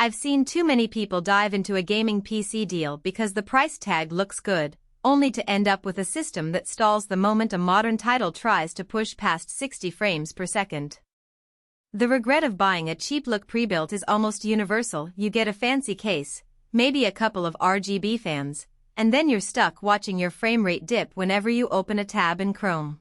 I've seen too many people dive into a gaming PC deal because the price tag looks good, only to end up with a system that stalls the moment a modern title tries to push past 60 frames per second. The regret of buying a cheap-look Prebuilt is almost universal. You get a fancy case, maybe a couple of RGB fans, and then you're stuck watching your frame rate dip whenever you open a tab in Chrome.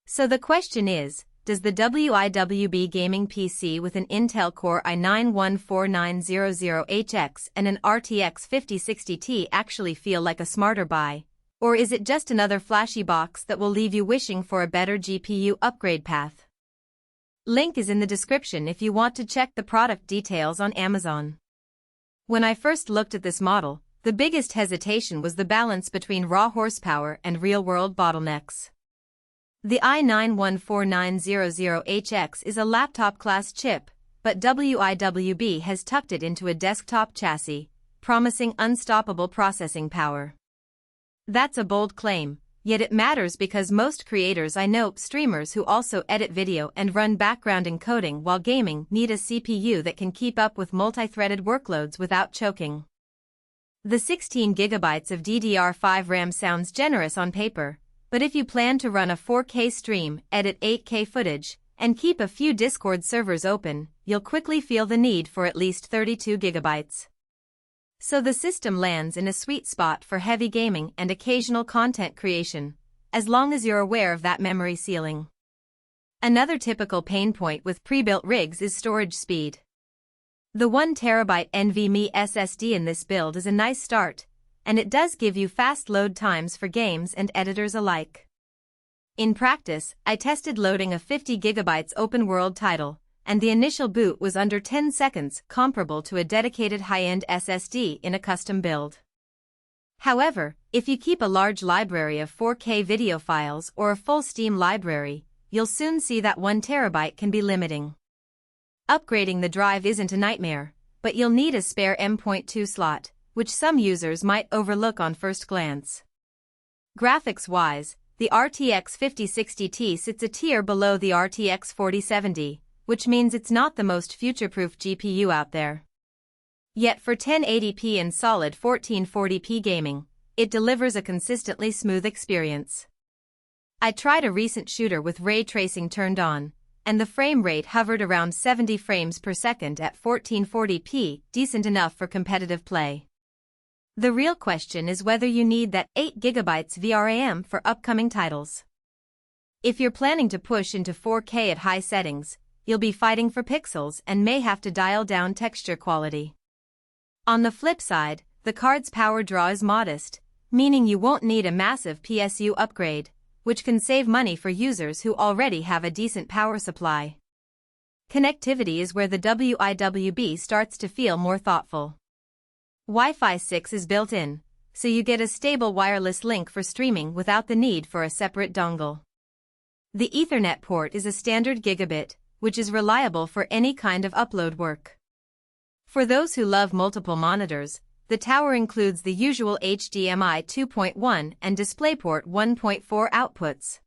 So the question is, does the WIWB gaming PC with an Intel Core i9-14900HX and an RTX 5060 Ti actually feel like a smarter buy? Or is it just another flashy box that will leave you wishing for a better GPU upgrade path? Link is in the description if you want to check the product details on Amazon. When I first looked at this model, the biggest hesitation was the balance between raw horsepower and real-world bottlenecks. The i9-14900HX is a laptop-class chip, but WIWB has tucked it into a desktop chassis, promising unstoppable processing power. That's a bold claim, yet it matters because most creators I know, streamers who also edit video and run background encoding while gaming, need a CPU that can keep up with multi-threaded workloads without choking. The 16 GB of DDR5 RAM sounds generous on paper, but if you plan to run a 4K stream, edit 8K footage, and keep a few Discord servers open, you'll quickly feel the need for at least 32 GB. So the system lands in a sweet spot for heavy gaming and occasional content creation, as long as you're aware of that memory ceiling. Another typical pain point with pre-built rigs is storage speed. The 1TB NVMe SSD in this build is a nice start, and it does give you fast load times for games and editors alike. In practice, I tested loading a 50 GB open-world title, and the initial boot was under 10 seconds, comparable to a dedicated high-end SSD in a custom build. However, if you keep a large library of 4K video files or a full Steam library, you'll soon see that 1 TB can be limiting. Upgrading the drive isn't a nightmare, but you'll need a spare M.2 slot, which some users might overlook on first glance. Graphics-wise, the RTX 5060 Ti sits a tier below the RTX 4070, which means it's not the most future-proof GPU out there. Yet for 1080p and solid 1440p gaming, it delivers a consistently smooth experience. I tried a recent shooter with ray tracing turned on, and the frame rate hovered around 70 frames per second at 1440p, decent enough for competitive play. The real question is whether you need that 8 GB VRAM for upcoming titles. If you're planning to push into 4K at high settings, you'll be fighting for pixels and may have to dial down texture quality. On the flip side, the card's power draw is modest, meaning you won't need a massive PSU upgrade, which can save money for users who already have a decent power supply. Connectivity is where the WIWB starts to feel more thoughtful. Wi-Fi 6 is built in, so you get a stable wireless link for streaming without the need for a separate dongle. The Ethernet port is a standard gigabit, which is reliable for any kind of upload work. For those who love multiple monitors, the tower includes the usual HDMI 2.1 and DisplayPort 1.4 outputs.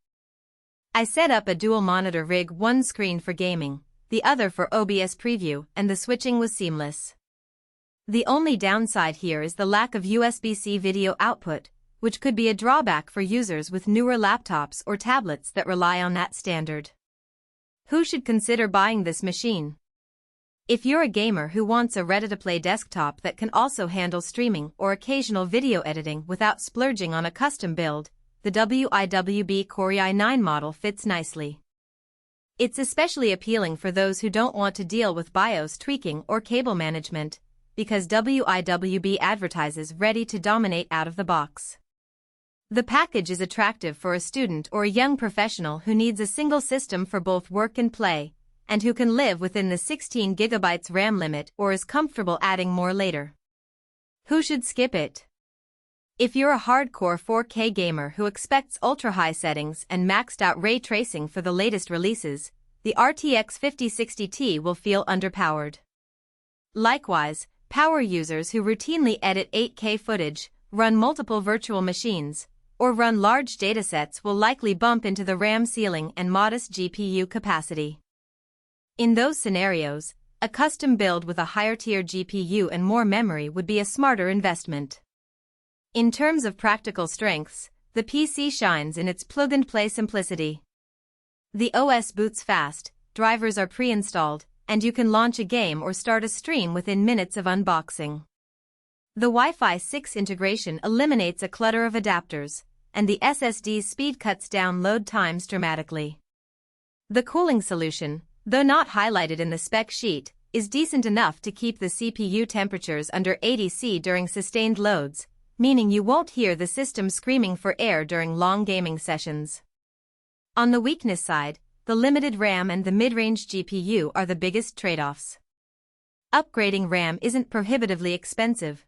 I set up a dual monitor rig, one screen for gaming, the other for OBS preview, and the switching was seamless. The only downside here is the lack of USB-C video output, which could be a drawback for users with newer laptops or tablets that rely on that standard. Who should consider buying this machine? If you're a gamer who wants a ready-to-play desktop that can also handle streaming or occasional video editing without splurging on a custom build, the WIWB Core i9 model fits nicely. It's especially appealing for those who don't want to deal with BIOS tweaking or cable management, because WIWB advertises ready to dominate out of the box. The package is attractive for a student or a young professional who needs a single system for both work and play, and who can live within the 16 GB RAM limit or is comfortable adding more later. Who should skip it? If you're a hardcore 4K gamer who expects ultra-high settings and maxed-out ray tracing for the latest releases, the RTX 5060 Ti will feel underpowered. Likewise, power users who routinely edit 8K footage, run multiple virtual machines, or run large datasets will likely bump into the RAM ceiling and modest GPU capacity. In those scenarios, a custom build with a higher-tier GPU and more memory would be a smarter investment. In terms of practical strengths, the PC shines in its plug-and-play simplicity. The OS boots fast, drivers are pre-installed, and you can launch a game or start a stream within minutes of unboxing. The Wi-Fi 6 integration eliminates a clutter of adapters, and the SSD's speed cuts down load times dramatically. The cooling solution, though not highlighted in the spec sheet, is decent enough to keep the CPU temperatures under 80°C during sustained loads, meaning you won't hear the system screaming for air during long gaming sessions. On the weakness side, the limited RAM and the mid-range GPU are the biggest trade-offs. Upgrading RAM isn't prohibitively expensive,